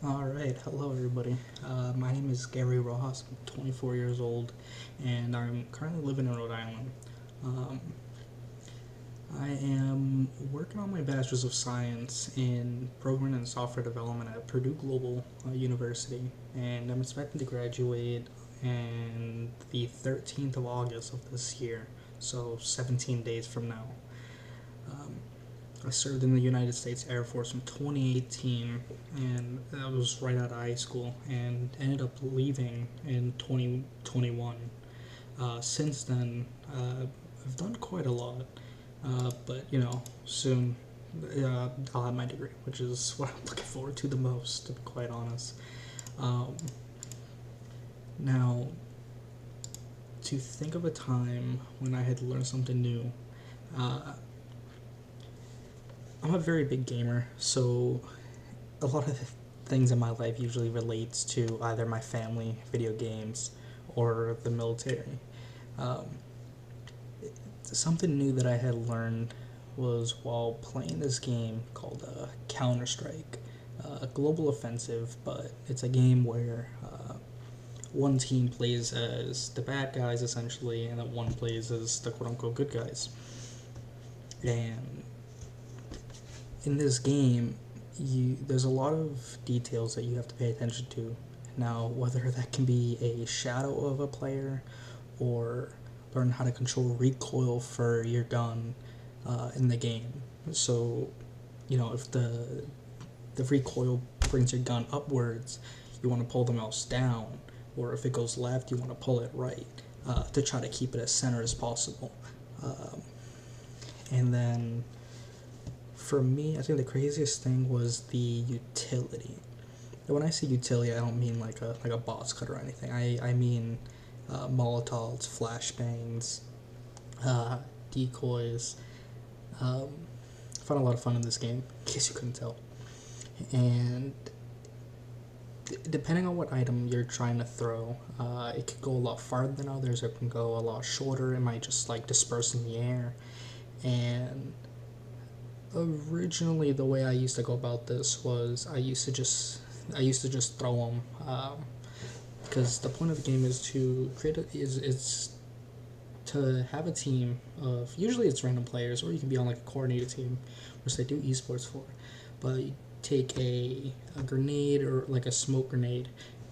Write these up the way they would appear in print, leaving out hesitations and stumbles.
Alright, hello everybody. My name is Gary Rojas, I'm 24 years old, and I'm currently living in Rhode Island. Um, I am working on my Bachelor's of Science in Programming and Software Development at Purdue Global University, and I'm expecting to graduate on the 13th of August of this year, so 17 days from now. Um, I served in the United States Air Force from 2018, and that was right out of high school, and ended up leaving in 2021. Since then, I've done quite a lot, but soon I'll have my degree, which is what I'm looking forward to the most, to be quite honest. Um, Now, to think of a time when I had learned something new, uh, I'm a very big gamer, so a lot of the things in my life usually relates to either my family, video games, or the military. Um, Something new that I had learned was while playing this game called Counter Strike, Global Offensive, but it's a game where one team plays as the bad guys essentially, and then one plays as the quote unquote good guys. And in this game, there's a lot of details that you have to pay attention to. Now, whether that can be a shadow of a player, or learn how to control recoil for your gun in the game. So, if the recoil brings your gun upwards, you want to pull the mouse down, or if it goes left, you want to pull it right to try to keep it as center as possible. Um, and then for me, I think the craziest thing was the utility. And when I say utility, I don't mean like a boss cut or anything. I mean Molotovs, flashbangs, decoys. Um, I found a lot of fun in this game, in case you couldn't tell. And depending on what item you're trying to throw, it could go a lot farther than others. It can go a lot shorter. It might just like disperse in the air. And originally, the way I used to go about this was I used to just throw them, because the point of the game is to create is to have a team of, usually it's random players, or you can be on like a coordinated team, which they do esports for. But you take a grenade or like a smoke grenade,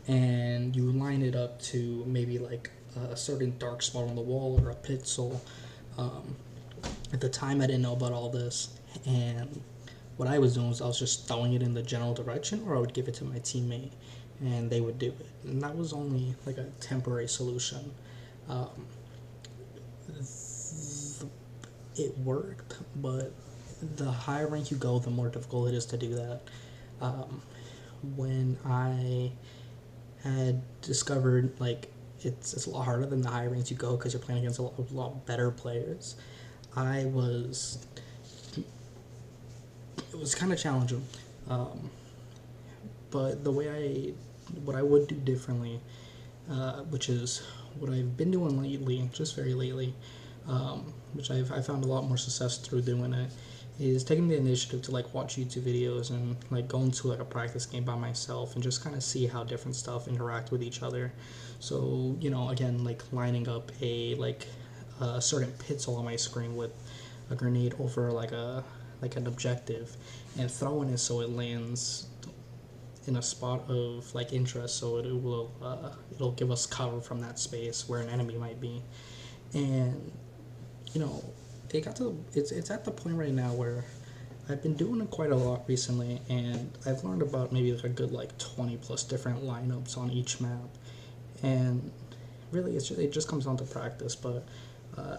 and you line it up to maybe like a certain dark spot on the wall or a pixel. Um, at the time, I didn't know about all this, and what I was doing was I was just throwing it in the general direction, or I would give it to my teammate, and they would do it. And that was only like a temporary solution. Um, it worked, but the higher rank you go, the more difficult it is to do that. Um, when I had discovered like it's a lot harder than the higher ranks you go because you're playing against a lot better players, I was it was kind of challenging. Um, but what I would do differently, which is what I've been doing lately, just very lately, which I found a lot more success through doing it, is taking the initiative to like watch YouTube videos and like go into like a practice game by myself and just kind of see how different stuff interact with each other. So again, like lining up a certain pixel on my screen with a grenade over like an objective, and throwing it so it lands in a spot of like interest, so it'll give us cover from that space where an enemy might be. And you know it's at the point right now where I've been doing it quite a lot recently, and I've learned about maybe like a good like 20 plus different lineups on each map. And really it just comes down to practice, but uh,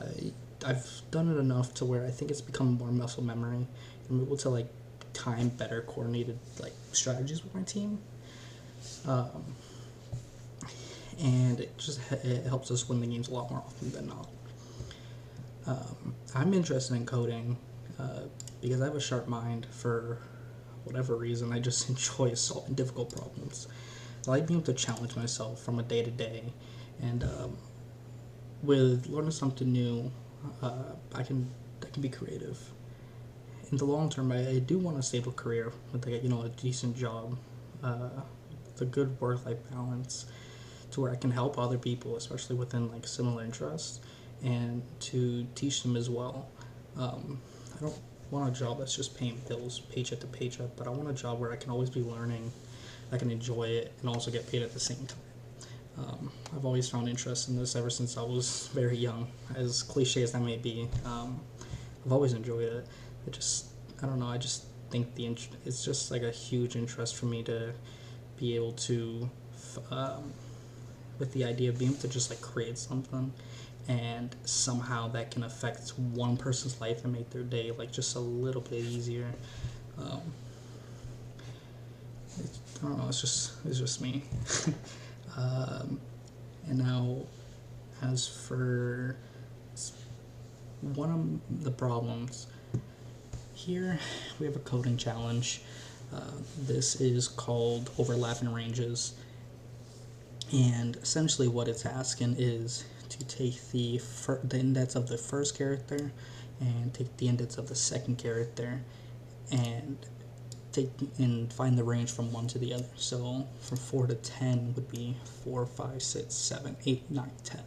I've done it enough to where I think it's become more muscle memory. I'm able to like time better coordinated like strategies with my team, um, and it helps us win the games a lot more often than not. I'm interested in coding because I have a sharp mind for whatever reason. I just enjoy solving difficult problems. I like being able to challenge myself from a day to day, and with learning something new, I can be creative. In the long term, I do want a stable career with like a decent job, the good work-life balance to where I can help other people, especially within like similar interests, and to teach them as well. I don't want a job that's just paying bills paycheck to paycheck, but I want a job where I can always be learning, I can enjoy it, and also get paid at the same time. I've always found interest in this ever since I was very young. As cliche as that may be, I've always enjoyed it. I don't know. I just think it's just like a huge interest for me to be able to, with the idea of being able to just like create something, and somehow that can affect one person's life and make their day like just a little bit easier. Um, I don't know. It's just me. And now, as for one of the problems, here we have a coding challenge. This is called overlapping ranges, and essentially what it's asking is to take the index of the first character and take the index of the second character and find the range from 1 to the other. So from 4 to 10 would be 4, 5, 6, 7, 8, 9, 10.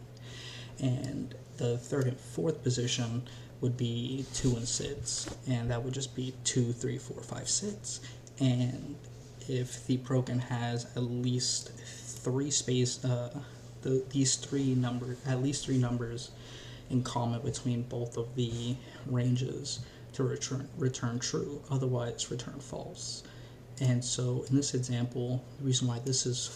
And the third and fourth position would be 2 and 6, and that would just be 2, 3, 4, 5, 6. And if the program has at least these three numbers in common between both of the ranges, to return true, otherwise return false. And so in this example, the reason why this is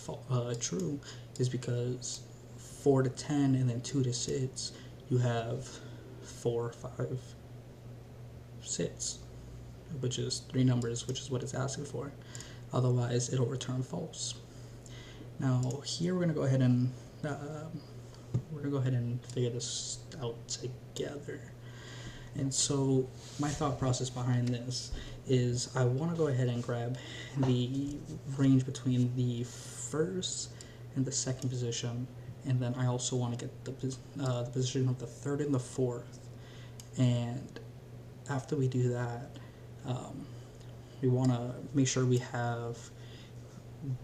true is because 4 to 10 and then 2 to 6, you have 4, 5, 6, which is 3 numbers, which is what it's asking for. Otherwise, it'll return false. Now here we're gonna go ahead and figure this out together. And so my thought process behind this is I want to go ahead and grab the range between the first and the second position, and then I also want to get the position of the third and the fourth. And after we do that, we want to make sure we have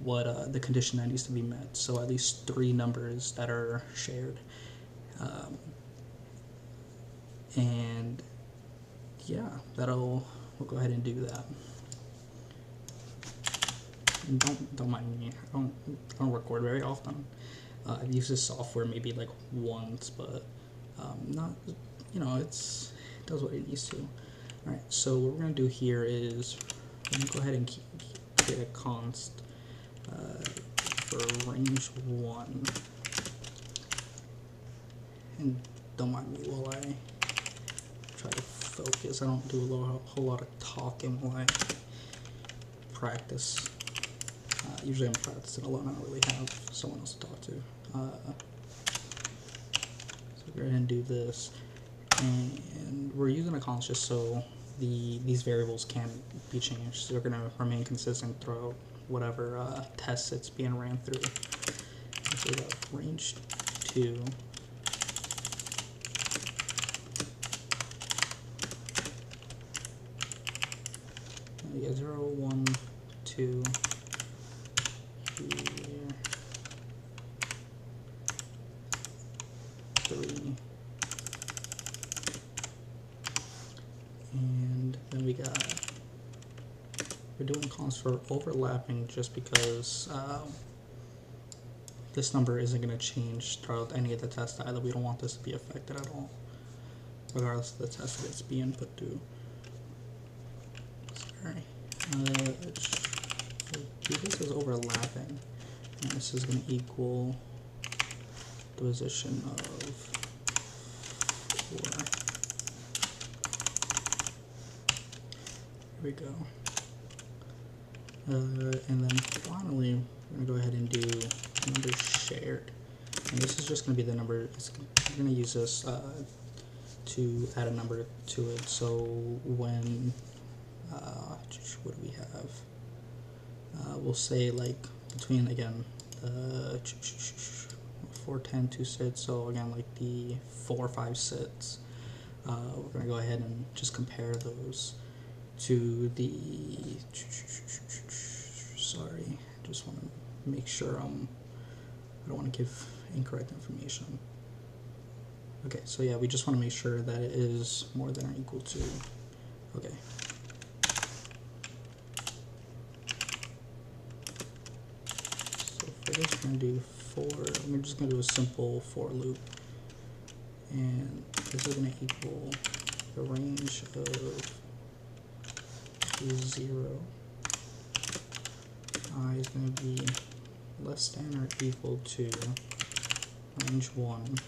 what the condition that needs to be met. So at least 3 numbers that are shared. And yeah, we'll go ahead and do that. And don't mind me, I don't record very often. I've used this software maybe like once, but not, it does what it needs to. Alright, so what we're going to do here is we're going to go ahead and create a const for range 1. And don't mind me while I try to focus. I don't do a whole lot of talking while I practice. Usually I'm practicing alone. I don't really have someone else to talk to. So we're going to do this, and we're using a const just so these variables can't be changed. So they're going to remain consistent throughout whatever tests it's being ran through. So we got range 2. We got 0, 1, 2, here, 3, and then we're doing const for overlapping just because this number isn't going to change throughout any of the tests either. We don't want this to be affected at all, regardless of the test that it's being put through. Sorry. Let's do this as overlapping, and this is going to equal the position of 4. Here we go. And then finally, we're going to go ahead and do number shared. And this is just going to be the number, we're going to use this to add a number to it. So when, what do we have? We'll say like between, again, 4, 10, 2, 6. So again, like the 4, 5, 6. We're going to go ahead and just compare those to the, sorry, just want to make sure I don't want to give incorrect information. Okay, so yeah, we just want to make sure that it is more than or equal to. Okay. So for this, we're going to do we're just going to do a simple for loop. And this is going to equal the range of 0. I is going to be less than or equal to range 1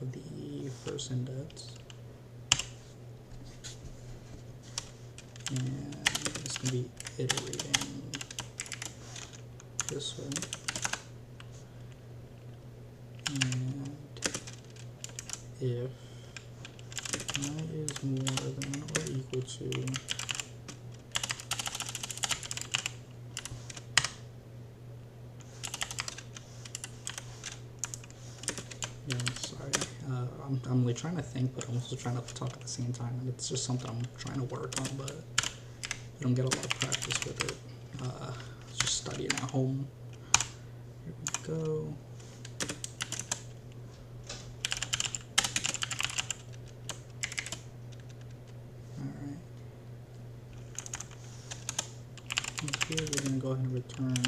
of the first index. And it's going to be iterating this way. And if I is more than or equal to sorry, I'm really trying to think, but I'm also trying to talk at the same time, and it's just something I'm trying to work on, but you don't get a lot of practice with it. Just studying at home. Here we go. Alright. Here we're going to go ahead and return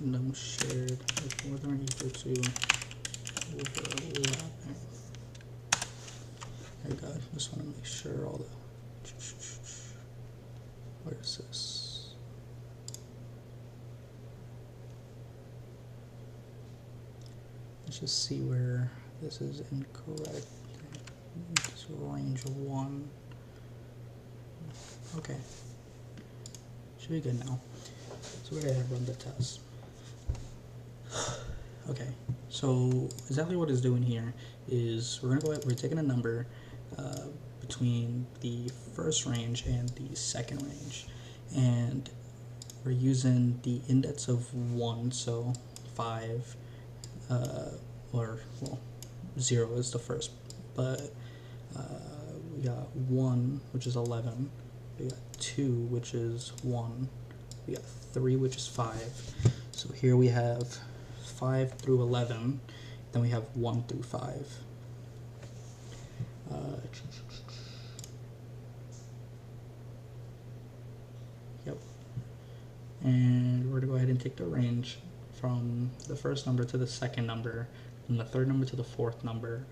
num shared with more than or equal to overlapping. There we go. Just want to make sure all the. Where is this? Let's just see where this is incorrect. It's range 1. Okay. Should be good now. So we're going to run the test. Okay, so exactly what it's doing here is we're taking a number between the first range and the second range, and we're using the index of 1, so 5, or well, 0 is the first, but we got 1, which is 11, we got 2, which is 1, we got 3, which is 5. So here we have 5 through 11, then we have 1 through 5. Yep. And we're going to go ahead and take the range from the first number to the second number, from the third number to the fourth number.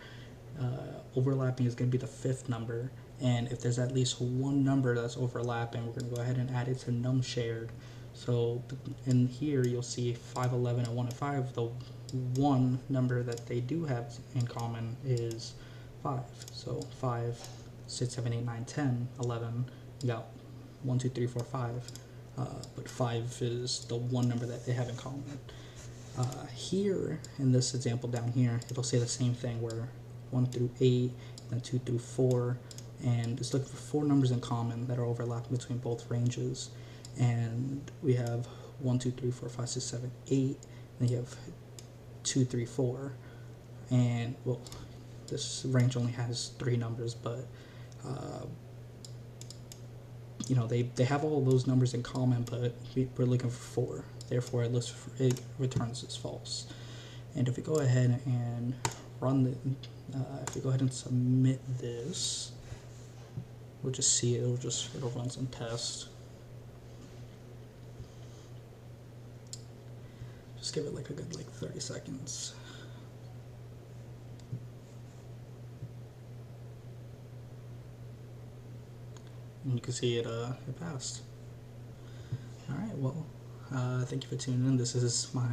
Overlapping is going to be the fifth number, and if there's at least one number that's overlapping, we're going to go ahead and add it to num shared. So in here you'll see 5, 11, and 1 and 5. The one number that they do have in common is 5. So 5, 6, 7, 8, 9, 10, 11. You got 1, 2, 3, 4, 5. But 5 is the one number that they have in common. Here in this example down here, it'll say the same thing where 1 through 8, then 2 through 4, and it's looking for 4 numbers in common that are overlapping between both ranges. And we have 1, 2, 3, 4, 5, 6, 7, 8. Then you have 2, 3, 4. And, well, this range only has 3 numbers, but, you know, they have all those numbers in common, but we're looking for 4. Therefore, it returns as false. And if we go ahead and run if we go ahead and submit this, we'll just see it. It'll run some tests. Just give it like a good 30 seconds. And you can see it passed. Alright, well, thank you for tuning in. This is my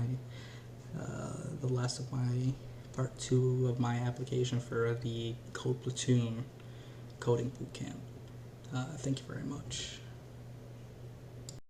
the last of my part 2 of my application for the Platoon coding bootcamp. Thank you very much.